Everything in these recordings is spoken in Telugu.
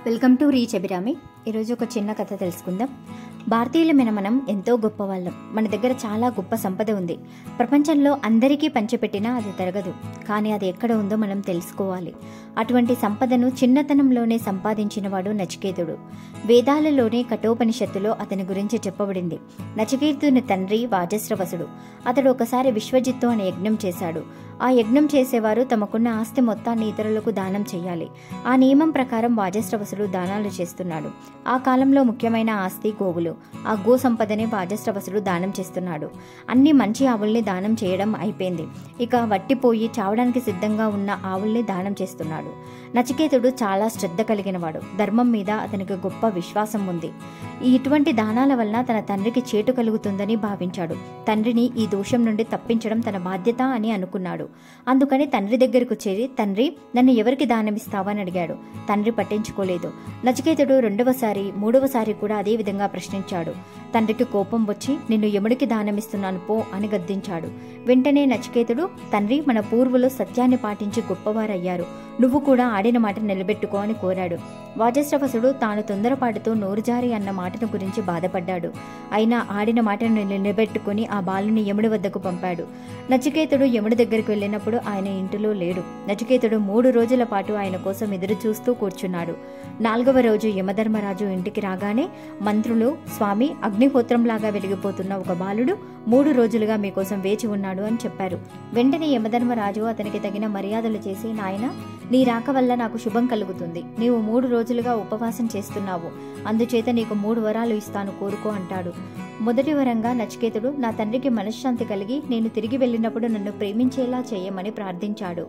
Welcome to reach Abhirami. ఈరోజు ఒక చిన్న కథ తెలుసుకుందాం. భారతీయులమైన మనం ఎంతో గొప్పవాళ్ళం. మన దగ్గర చాలా గొప్ప సంపద ఉంది. ప్రపంచంలో అందరికీ పంచిపెట్టినా అది తరగదు. కానీ అది ఎక్కడ ఉందో మనం తెలుసుకోవాలి. అటువంటి సంపదను చిన్నతనంలోనే సంపాదించినవాడు నచికేతుడు. వేదాలలోనే కఠోపనిషత్తులో అతని గురించి చెప్పబడింది. నచికేతుని తండ్రి వాజస్రవసుడు. అతడు ఒకసారి విశ్వజిత్తు అనే యజ్ఞం చేశాడు. ఆ యజ్ఞం చేసేవారు తమకున్న ఆస్తి మొత్తాన్ని ఇతరులకు దానం చేయాలి. ఆ నియమం ప్రకారం వాజస్రవసుడు దానాలు చేస్తున్నాడు. ఆ కాలంలో ముఖ్యమైన ఆస్తి గోవులు. ఆ గో సంపదని వాజస్రవసుడు దానం చేస్తున్నాడు. అన్ని మంచి ఆవుల్ని దానం చేయడం అయిపోయింది. ఇక వట్టిపోయి చావడానికి సిద్ధంగా ఉన్న ఆవుల్ని దానం చేస్తున్నాడు. నచికేతుడు చాలా శ్రద్ధ కలిగినవాడు. ధర్మం మీద అతనికి గొప్ప విశ్వాసం ఉంది. ఇటువంటి దానాల వలన తన తండ్రికి చేటు కలుగుతుందని భావించాడు. తండ్రిని ఈ దోషం నుండి తప్పించడం తన బాధ్యత అని అనుకున్నాడు. అందుకని తండ్రి దగ్గరకు చేరి, తండ్రి, నన్ను ఎవరికి దానమిస్తావని అడిగాడు. తండ్రి పట్టించుకోలేదు. నచికేతుడు రెండవసారి మూడవసారి కూడా అదే విధంగా ప్రశ్నించాడు. తండ్రికి కోపం వచ్చి, నిన్ను యముడికి దానమిస్తున్నాను పో అని గద్దించాడు. వెంటనే నచికేతుడు, తండ్రి, మన పూర్వులు సత్యాన్ని పాటించి గొప్పవారయ్యారు. నువ్వు కూడా ఆడిన మాట నిలబెట్టుకో అని కోరాడు. వాజస్రవసుడు తాను తొందరపాటుతో నోరుజారి అన్న మాటను గురించి బాధపడ్డాడు. అయినా ఆడిన మాటను నిలబెట్టుకుని ఆ బాలుని యముడి వద్దకు పంపాడు. నచికేతుడు యముడి దగ్గరికి వెళ్ళినప్పుడు ఆయన ఇంటిలో లేడు. నచికేతుడు 3 రోజుల పాటు ఆయన కోసం ఎదురు చూస్తూ కూర్చున్నాడు. 4వ రోజు యమధర్మరాజు ఇంటికి రాగానే మంత్రులు, స్వామి, అగ్నిహోత్రంలాగా వెలిగిపోతున్న ఒక బాలుడు 3 రోజులుగా మీకోసం వేచి ఉన్నాడు అని చెప్పారు. వెంటనే యమధర్మరాజు అతనికి తగిన మర్యాదలు చేసి, నాయన, నీ రాక వల్ల నాకు శుభం కలుగుతుంది. నీవు 3 రోజులుగా ఉపవాసం చేస్తున్నావు. అందుచేత నీకు 3 వరాలు ఇస్తాను, కోరుకో అంటాడు. మొదటి వరంగా నచికేతుడు, నా తండ్రికి మనశ్శాంతి కలిగి నేను తిరిగి వెళ్ళినప్పుడు నన్ను ప్రేమించేలా చేయమని ప్రార్థించాడు.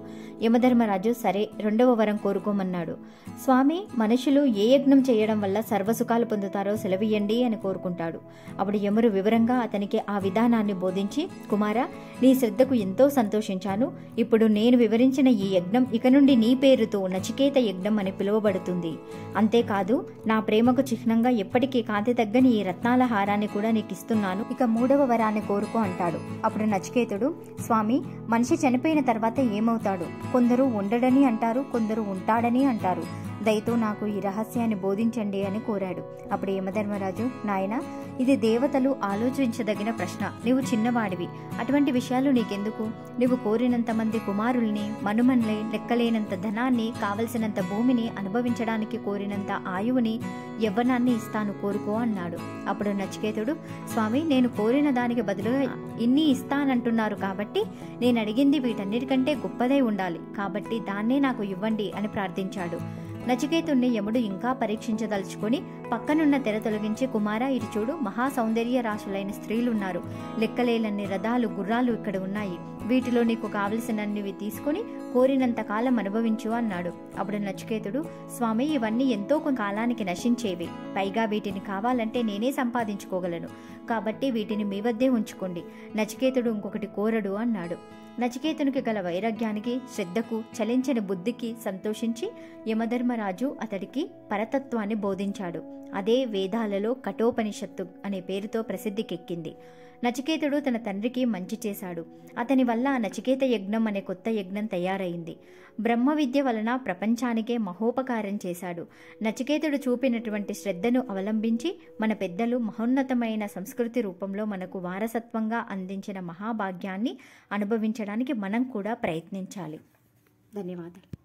యమధర్మరాజు, సరే, 2వ వరం కోరుకోమన్నాడు. స్వామి, మనుషులు ఏ యజ్ఞం చేయడం వల్ల సర్వసుఖాలు పొందుతారో సెలవియ్యండి అని కోరుకుంటాడు. అప్పుడు యముడు వివరంగా అతనికి ఆ విధానాన్ని బోధించి, కుమారా, నీ శ్రద్ధకు ఎంతో సంతోషించాను. ఇప్పుడు నేను వివరించిన ఈ యజ్ఞం ఇక నుండి నీ పేరుతో నచికేత యజ్ఞం అని పిలువబడుతుంది. అంతేకాదు, నా ప్రేమకు చిహ్నంగా ఎప్పటికీ కాంతి తగ్గని ఈ రత్నాల హారాన్ని కూడా నీకు ఇస్తున్నాను. ఇక 3వ వరాన్ని కోరుకో అంటాడు. అప్పుడు నచికేతుడు, స్వామి, మనిషి చనిపోయిన తర్వాత ఏమవుతాడు? కొందరు ఉండడని అంటారు, కొందరు ఉంటాడని అంటారు. దయతో నాకు ఈ రహస్యాన్ని బోధించండి అని కోరాడు. అప్పుడు యమధర్మరాజు, నాయన, ఇది దేవతలు ఆలోచించదగిన ప్రశ్న. నీవు చిన్నవాడివి. అటువంటి విషయాలు నీకెందుకు? నీవు కోరినంత మంది కుమారుల్ని, మనుమన్లే, లెక్కలేనంత ధనాన్ని, కావలసినంత భూమిని, అనుభవించడానికి కోరినంత ఆయువుని, యవ్వనాన్ని ఇస్తాను, కోరుకో అన్నాడు. అప్పుడు నచికేతుడు, స్వామి, నేను కోరిన దానికి బదులుగా ఇన్ని ఇస్తానంటున్నారు కాబట్టి నేను అడిగింది వీటన్నిటికంటే గొప్పదై ఉండాలి. కాబట్టి దాన్నే నాకు ఇవ్వండి అని ప్రార్థించాడు. నచికేతుణ్ణి యముడు ఇంకా పరీక్షించదలుచుకొని పక్కనున్న తెర తొలగించి, కుమారా, ఇటు చూడు, మహా సౌందర్య రాశులైన స్త్రీలున్నారు. లెక్కలేనన్ని రథాలు, గుర్రాలు ఇక్కడ ఉన్నాయి. వీటిలో నీకు కావలసినన్నివి తీసుకుని కోరినంత కాలం అనుభవించు అన్నాడు. అప్పుడు నచికేతుడు, స్వామి, ఇవన్నీ ఎంతో కొంత కాలానికి నశించేవి. పైగా వీటిని కావాలంటే నేనే సంపాదించుకోగలను. కాబట్టి వీటిని మీ వద్దే ఉంచుకోండి. నచికేతుడు ఇంకొకటి కోరడు అన్నాడు. నచికేతునికి గల వైరాగ్యానికి, శ్రద్ధకు, చలించని బుద్ధికి సంతోషించి యమధర్మరాజు అతడికి పరతత్వాన్ని బోధించాడు. అదే వేదాలలో కఠోపనిషత్తు అనే పేరుతో ప్రసిద్ధికెక్కింది. నచికేతుడు తన తండ్రికి మంచి చేశాడు. అతని వల్ల నచికేత యజ్ఞం అనే కొత్త యజ్ఞం తయారైంది. బ్రహ్మ విద్య వలన ప్రపంచానికే మహోపకారం చేశాడు. నచికేతుడు చూపినటువంటి శ్రద్ధను అవలంబించి మన పెద్దలు మహోన్నతమైన సంస్కృతి రూపంలో మనకు వారసత్వంగా అందించిన మహాభాగ్యాన్ని అనుభవించడానికి మనం కూడా ప్రయత్నించాలి. ధన్యవాదాలు.